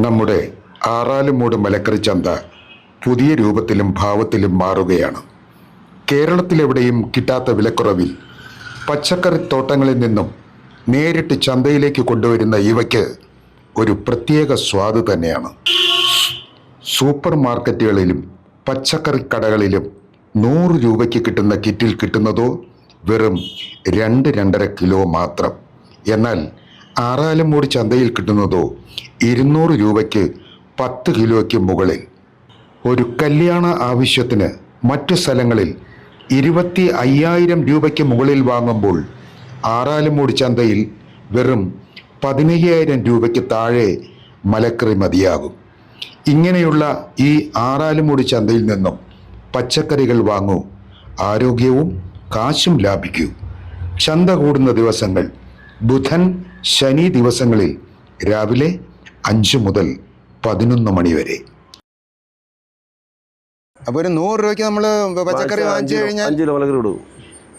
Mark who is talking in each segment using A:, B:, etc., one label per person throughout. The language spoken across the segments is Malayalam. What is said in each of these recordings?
A: നമ്മുടെ ആറാലുമൂട് മലക്കറി ചന്ത പുതിയ രൂപത്തിലും ഭാവത്തിലും മാറുകയാണ്. കേരളത്തിലെവിടെയും കിട്ടാത്ത വിലക്കുറവിൽ പച്ചക്കറി തോട്ടങ്ങളിൽ നിന്നും നേരിട്ട് ചന്തയിലേക്ക് കൊണ്ടുവരുന്ന ഇവയ്ക്ക് ഒരു പ്രത്യേക സ്വാദ് തന്നെയാണ്. സൂപ്പർ മാർക്കറ്റുകളിലും പച്ചക്കറി കടകളിലും 100 രൂപയ്ക്ക് കിട്ടുന്ന കിറ്റിൽ കിട്ടുന്നതോ വെറും 2-2.5 കിലോ മാത്രം. എന്നാൽ ആറാലുമൂട് ചന്തയിൽ കിട്ടുന്നതോ 200 രൂപയ്ക്ക് 10 കിലോയ്ക്ക് മുകളിൽ. ഒരു കല്യാണ ആവശ്യത്തിന് മറ്റു സ്ഥലങ്ങളിൽ 25,000 രൂപയ്ക്ക് മുകളിൽ വാങ്ങുമ്പോൾ ആറാലുമൂട് ചന്തയിൽ വെറും 15,000 രൂപയ്ക്ക് താഴെ മലക്കറി മതിയാകും. ഇങ്ങനെയുള്ള ഈ ആറാലുമൂട് ചന്തയിൽ നിന്നും പച്ചക്കറികൾ വാങ്ങൂ, ആരോഗ്യവും കാശും ലാഭിക്കൂ. ചന്ത കൂടുന്ന ദിവസങ്ങൾ ബുധൻ, ശനി ദിവസങ്ങളിൽ രാവിലെ 5 മുതൽ 11 മണി വരെ.
B: അപ്പോൾ ഒരു 100 രൂപയ്ക്ക് നമ്മൾ പച്ചക്കറി വാങ്ങിച്ചു കഴിഞ്ഞാൽ
C: 5 കിലോ മലക്കറി കൊടുക്കും.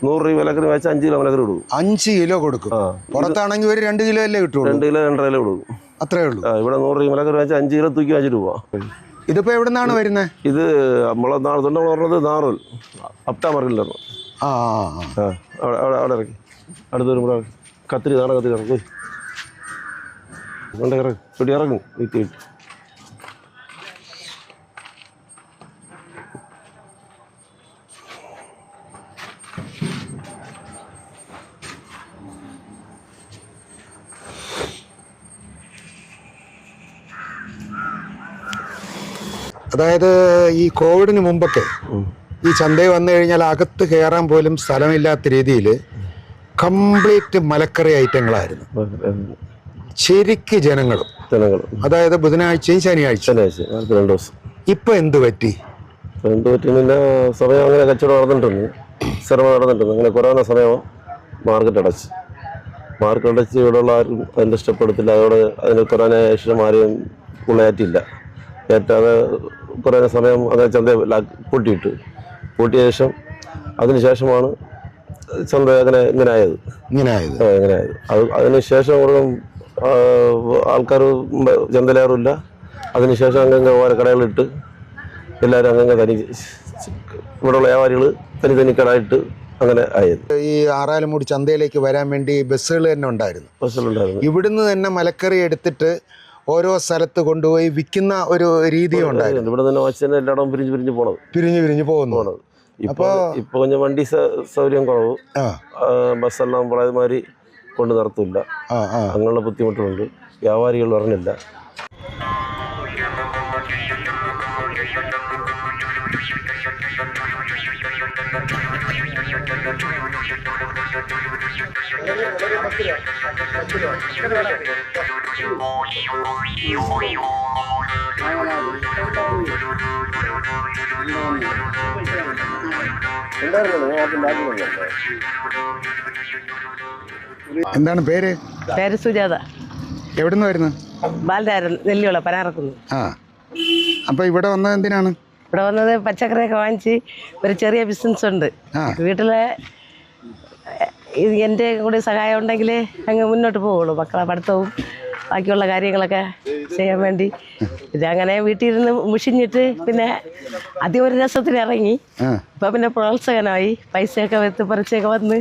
C: 100 രൂപ മലക്കറി വാങ്ങിച്ചാൽ 5 കിലോ മലക്കറി കൊടുക്കും.
B: 5 കിലോ കൊടുക്കും. പുറത്താണെങ്കിൽ ഒരു 2 കിലോ അല്ലേ കിട്ടുള്ളൂ?
C: 2 കിലോ 2.5 കിലോ കൊടുക്കും.
B: അത്രേ ഉള്ളൂ.
C: ഇവിടെ 100 രൂപ മലക്കറി വാങ്ങിച്ചാൽ 5 കിലോ തൂക്കി വാങ്ങിച്ചിട്ട് പോവാം.
B: ഇതിപ്പോൾ എവിടെ നിന്നാണ് വരുന്നത്? ഇത്
C: നമ്മളെ നമ്മൾ പറഞ്ഞത് നാറൂൽ അപ്റ്റാ മാർക്കറ്റിലാണ്. അവിടെ ഇറക്കി അടുത്ത് വരുമ്പോൾ കത്തിരി നാടൻ കത്തിരി ഇറക്കി ഇറങ്ങി ഇറങ്ങും വീട്ടിൽ.
B: അതായത് ഈ കോവിഡിന് മുമ്പൊക്കെ ഈ ചന്തയിൽ വന്നു കഴിഞ്ഞാൽ അകത്ത് കയറാൻ പോലും സ്ഥലമില്ലാത്ത രീതിയിൽ കംപ്ലീറ്റ് മലക്കറി ഐറ്റങ്ങളായിരുന്നു. ശരിക്ക് ജനങ്ങളും അതായത് ബുധനാഴ്ചയും ശനിയാഴ്ച
C: 2 ദിവസം.
B: ഇപ്പൊ എന്ത് പറ്റി?
C: പിന്നെ സമയം അങ്ങനെ കച്ചവടം നടന്നിട്ടുണ്ട്, ശ്രമം നടന്നിട്ടുണ്ട്. അങ്ങനെ കൊറോണ സമയം മാർക്കറ്റ് അടച്ച് ഇവിടെയുള്ള ആരും അതിൻ്റെ ഇഷ്ടപ്പെടുത്തില്ല. അതോടെ അതിന് കൊറോണ ശേഷം ആരെയും ഉള്ളയാറ്റില്ല. ഏറ്റാതെ കുറേ സമയം അങ്ങനെ ചന്ത പൂട്ടിയ ശേഷം അതിനുശേഷമാണ് ചന്ത ഇങ്ങനെ ആയത്. അതിനുശേഷം ആൾക്കാർ ചന്തയിലേറില്ല. അതിനുശേഷം അങ്ങ് ഓരോ കടകളിട്ട് എല്ലാവരും അങ്ങ് ഇവിടെയുള്ള വ്യാപാരികൾ തനി കടയിട്ട് അങ്ങനെ ആയത്.
B: ഈ ആറാലുമൂട് ചന്തയിലേക്ക് വരാൻ വേണ്ടി ബസ്സുകൾ തന്നെ ഉണ്ടായിരുന്നു. ഇവിടുന്ന് തന്നെ മലക്കറി എടുത്തിട്ട് ഓരോ സ്ഥലത്ത് കൊണ്ടുപോയി വിൽക്കുന്ന ഒരു രീതിയും ഉണ്ടായിരുന്നു.
C: ഇവിടെ തന്നെ വച്ച് തന്നെ എല്ലായിടവും പിരിഞ്ഞ് പോകുന്നു. ഇപ്പോൾ கொஞ்சம் വണ്ടി സൗകര്യം കുറവ്, ബസ്സെല്ലാം പഴയമാതിരി കൊണ്ട് നിർത്തില്ല. അങ്ങനെയുള്ള ബുദ്ധിമുട്ടുകളുണ്ട്. വ്യാപാരികൾ പറഞ്ഞില്ല.
B: എന്താണ് പേര്?
D: പേര് സുജാത.
B: എവിടുന്ന് വരുന്നു?
D: ബാലരാരൻ, നെല്ലിയോള പനാറക്കുന്നു.
B: അപ്പൊ ഇവിടെ വന്നത് എന്തിനാണ്?
D: ഇവിടെ വന്നത് പച്ചക്കറിയൊക്കെ വാങ്ങിച്ച് ഒരു ചെറിയ ബിസിനസ് ഉണ്ട് വീട്ടിലെ. എൻ്റെ കൂടി സഹായം ഉണ്ടെങ്കിൽ അങ്ങ് മുന്നോട്ട് പോവുള്ളൂ. മക്കളെ പഠിത്തവും ബാക്കിയുള്ള കാര്യങ്ങളൊക്കെ ചെയ്യാൻ വേണ്ടി ഇതങ്ങനെ വീട്ടിലിരുന്ന് മുഷിഞ്ഞിട്ട് പിന്നെ ആദ്യം ഒരു രസത്തിന് ഇറങ്ങി. ഇപ്പം പിന്നെ പ്രോത്സാഹനമായി. പൈസയൊക്കെ പറിച്ചൊക്കെ വന്ന്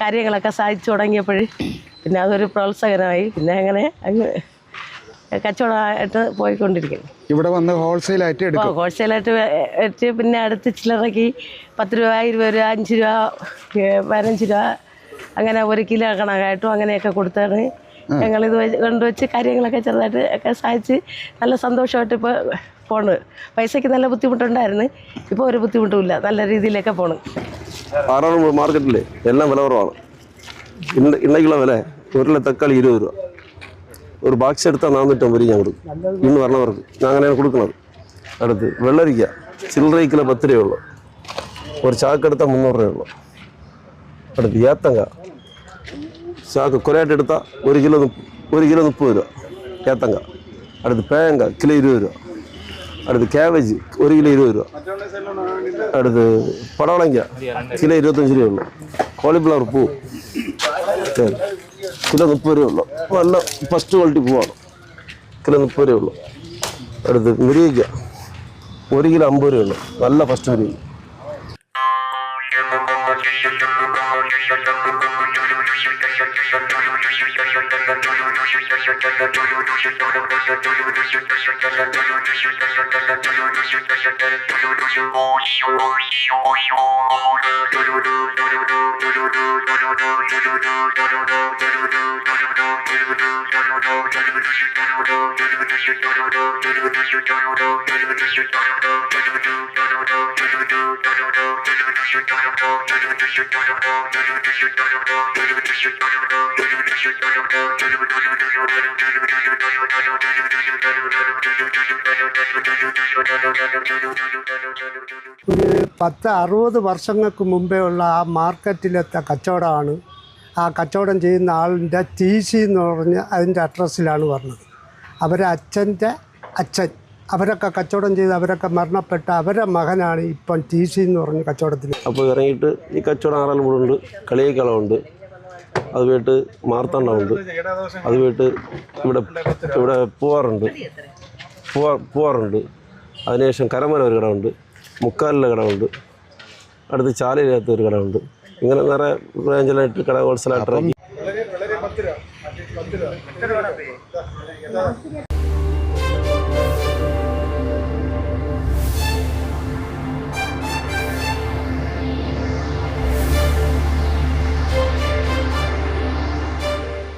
D: കാര്യങ്ങളൊക്കെ സാധിച്ചു തുടങ്ങിയപ്പോൾ പിന്നെ അതൊരു പ്രോത്സാഹനമായി. പിന്നെ അങ്ങനെ അങ്ങ് കച്ചവടമായിട്ട് പോയിക്കൊണ്ടിരിക്കുന്നു.
B: ഇവിടെ വന്ന് ഹോൾസെയിലായിട്ട്
D: വെച്ച് പിന്നെ അടുത്ത് ചില്ലറക്കി 10 രൂപ, 20 രൂപ, 5 രൂപ, 15 രൂപ അങ്ങനെ 1 കിലോ കണക്കായിട്ടും അങ്ങനെയൊക്കെ കൊടുത്താണ് ഞങ്ങളിത് കൊണ്ടുവച്ച് കാര്യങ്ങളൊക്കെ ചെറുതായിട്ട് ഒക്കെ സഹായിച്ച് നല്ല സന്തോഷമായിട്ട് ഇപ്പോൾ പോണ്. പൈസയ്ക്ക് നല്ല ബുദ്ധിമുട്ടുണ്ടായിരുന്നു. ഇപ്പോൾ ഒരു ബുദ്ധിമുട്ടുമില്ല, നല്ല രീതിയിലൊക്കെ പോണ്.
C: ആറാളുമൂട് മാർക്കറ്റിൽ എല്ലാം വില കുറവാണ്. ഇന്നേക്കുള്ള വില 1 കിലോ തക്കാളി 20 രൂപ. ഒരു ബാക്സ് എടുത്താൽ 450 രൂപ ഞാൻ കൊടുക്കും. ഇന്ന് പറഞ്ഞവർക്ക് ഞാൻ അങ്ങനെയാണ് കൊടുക്കുന്നത്. അടുത്ത് വെള്ളരിക്ക ചില്ലറ കിലോ 10 രൂപയുള്ളൂ. ഒരു ചാക്കെടുത്താൽ 300 രൂപയുള്ളൂ. അടുത്ത് ഏത്തങ്ക ചാക്ക് കുരയായിട്ട് എടുത്താൽ 1 കിലോ 30 രൂപ ഏത്തങ്ക. അടുത്ത് പേങ്ങ കിലോ 20 രൂപ. അടുത്ത് ക്യാബേജ് 1 കിലോ 20 രൂപ. അടുത്ത് പടവളങ്ക കിലോ 25 രൂപയുള്ളൂ. കോളിഫ്ലവർ പൂ കിലോ 30 രൂപയുള്ളൂ. നല്ല ഫസ്റ്റ് ക്വാളിറ്റി പൂവാണ്. കിലോ 30 രൂപയുള്ളൂ. അടുത്ത് മുരിങ്ങയ്ക്ക 1 കിലോ 50 രൂപയുള്ളൂ. നല്ല ഫസ്റ്റ് മുരിങ്ങ.
E: ഒരു 10-60 വർഷങ്ങൾക്ക് മുമ്പേ ഉള്ള ആ മാർക്കറ്റിലത്തെ കച്ചവടമാണ്. ആ കച്ചവടം ചെയ്യുന്ന ആളിൻ്റെ TC എന്ന് പറഞ്ഞ് അതിൻ്റെ അഡ്രസ്സിലാണ് പറഞ്ഞത്. അവരെ അച്ഛൻ്റെ അച്ഛൻ അവരൊക്കെ കച്ചവടം ചെയ്ത് അവരൊക്കെ മരണപ്പെട്ട അവരുടെ മകനാണ് ഇപ്പം TC എന്ന് പറഞ്ഞ് കച്ചവടത്തിന്.
C: അപ്പോൾ ഇറങ്ങിയിട്ട് ഈ കച്ചവടം ആറാലുമുണ്ട്, കളിയക്കളമുണ്ട്, അത് പോയിട്ട് മാർത്താണ്ടമുണ്ട്, അത് പോയിട്ട് ഇവിടെ പൂവാറുണ്ട്. അതിനുശേഷം കരമന ഒരു കടമുണ്ട്, മുക്കാലിലെ കടമുണ്ട്, അടുത്ത് ചാലയിലകത്ത് ഒരു കടമുണ്ട്. ഇങ്ങനെ നിറയെ ബ്രാഞ്ചിലായിട്ട് കട ഹോൾസെയിലായിട്ട്